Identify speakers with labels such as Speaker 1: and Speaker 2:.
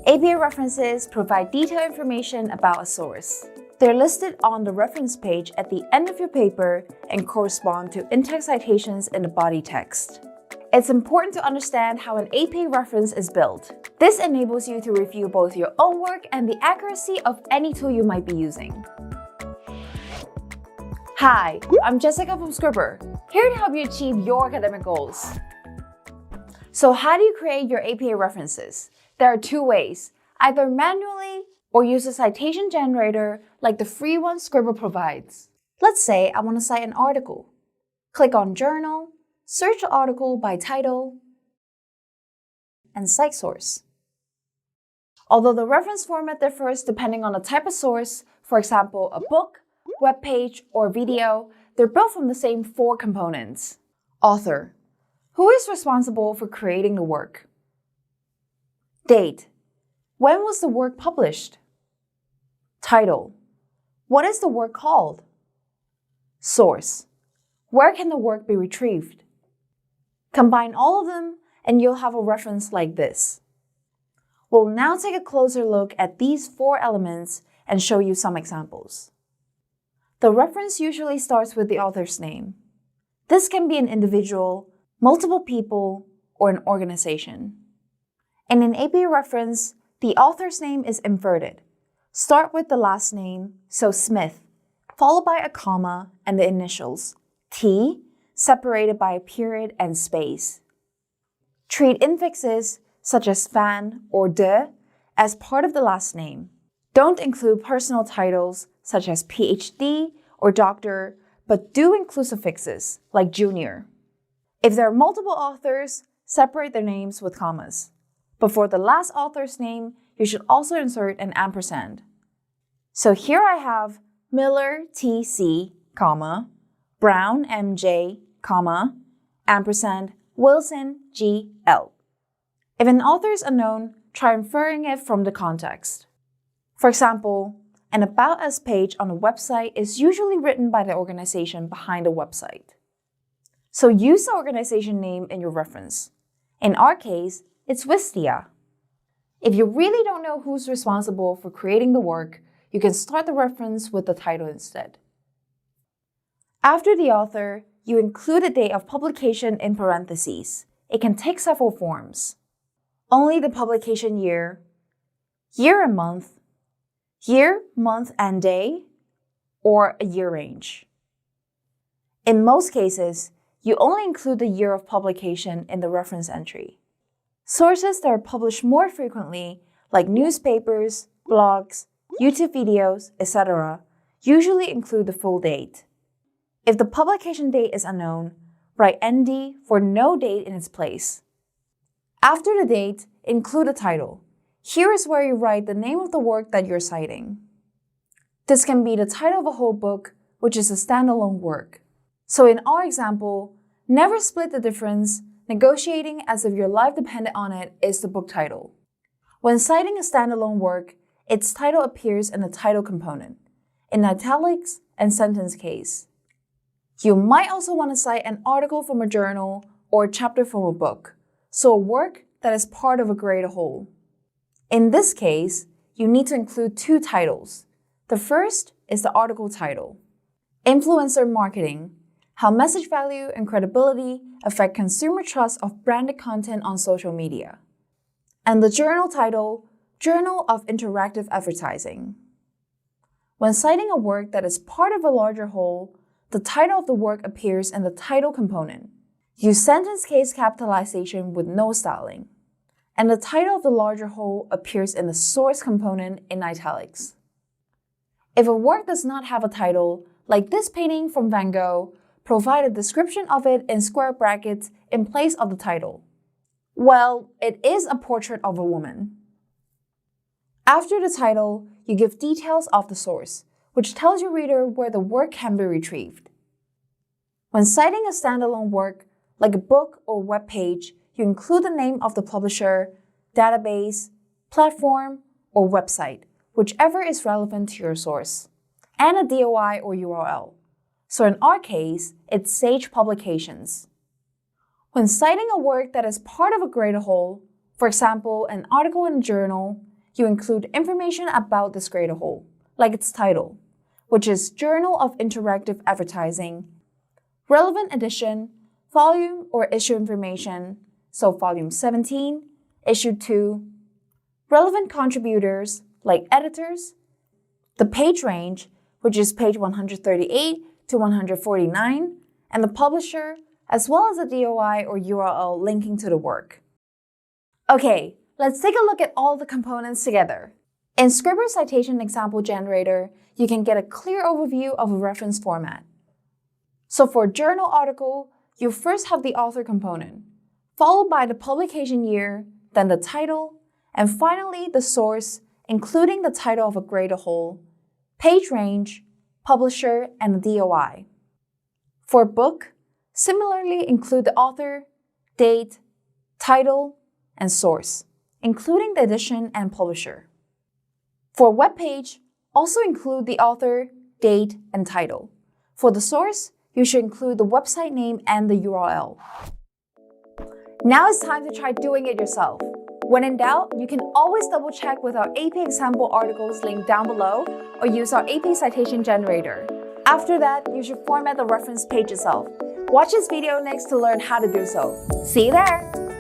Speaker 1: APA references provide detailed information about a source. They're listed on the reference page at the end of your paper and correspond to in-text citations in the body text. It's important to understand how an APA reference is built. This enables you to review both your own work and the accuracy of any tool you might be using. Hi, I'm Jessica from Scribbr, here to help you achieve your academic goals. So how do you create your APA references? There are two ways, either manually or use a citation generator like the free one Scribbr provides. Let's say I want to cite an article. Click on Journal, search the article by title, and cite source. Although the reference format differs depending on the type of source, for example, a book, web page, or video, they're built from the same four components. Author. Who is responsible for creating the work? Date. When was the work published? Title. What is the work called? Source. Where can the work be retrieved? Combine all of them and you'll have a reference like this. We'll now take a closer look at these four elements and show you some examples. The reference usually starts with the author's name. This can be an individual, multiple people, or an organization. In an APA reference, the author's name is inverted. Start with the last name, so Smith, followed by a comma and the initials, T, separated by a period and space. Treat infixes, such as fan or de, as part of the last name. Don't include personal titles, such as PhD or doctor, but do include suffixes, like junior. If there are multiple authors, separate their names with commas. Before the last author's name, you should also insert an ampersand. So here I have Miller TC, comma, Brown MJ, comma, ampersand, Wilson GL. If an author is unknown, try inferring it from the context. For example, an About Us page on a website is usually written by the organization behind the website. So use the organization name in your reference. In our case, it's Wistia. If you really don't know who's responsible for creating the work, you can start the reference with the title instead. After the author, you include the date of publication in parentheses. It can take several forms. Only the publication year, year and month, year, month, and day, or a year range. In most cases, you only include the year of publication in the reference entry. Sources that are published more frequently, like newspapers, blogs, YouTube videos, etc., usually include the full date. If the publication date is unknown, write ND for no date in its place. After the date, include a title. Here is where you write the name of the work that you're citing. This can be the title of a whole book, which is a standalone work. So in our example, Never Split the Difference, Negotiating as if your life depended on it is the book title. When citing a standalone work, its title appears in the title component, in italics and sentence case. You might also want to cite an article from a journal or a chapter from a book, so a work that is part of a greater whole. In this case, you need to include two titles. The first is the article title, Influencer Marketing, How Message Value and Credibility Affect Consumer Trust of Branded Content on Social Media. And the journal title, Journal of Interactive Advertising. When citing a work that is part of a larger whole, the title of the work appears in the title component. Use sentence case capitalization with no styling. And the title of the larger whole appears in the source component in italics. If a work does not have a title, like this painting from Van Gogh, provide a description of it in square brackets in place of the title. Well, it is a portrait of a woman. After the title, you give details of the source, which tells your reader where the work can be retrieved. When citing a standalone work, like a book or web page, you include the name of the publisher, database, platform, or website, whichever is relevant to your source, and a DOI or URL. So in our case, it's Sage Publications. When citing a work that is part of a greater whole, for example, an article in a journal, you include information about this grade whole, like its title, which is Journal of Interactive Advertising, relevant edition, volume or issue information, so volume 17, issue 2, relevant contributors, like editors, the page range, which is page 138 to 149, and the publisher, as well as the DOI or URL linking to the work. Okay, let's take a look at all the components together. In Scrivener Citation Example Generator, you can get a clear overview of a reference format. So for a journal article, you first have the author component, followed by the publication year, then the title, and finally the source, including the title of a grade whole, page range, publisher, and the DOI. For a book, similarly include the author, date, title, and source, including the edition and publisher. For a web page, also include the author, date, and title. For the source, you should include the website name and the URL. Now it's time to try doing it yourself. When in doubt, you can always double check with our AP example articles linked down below or use our AP citation generator. After that, you should format the reference page itself. Watch this video next to learn how to do so. See you there!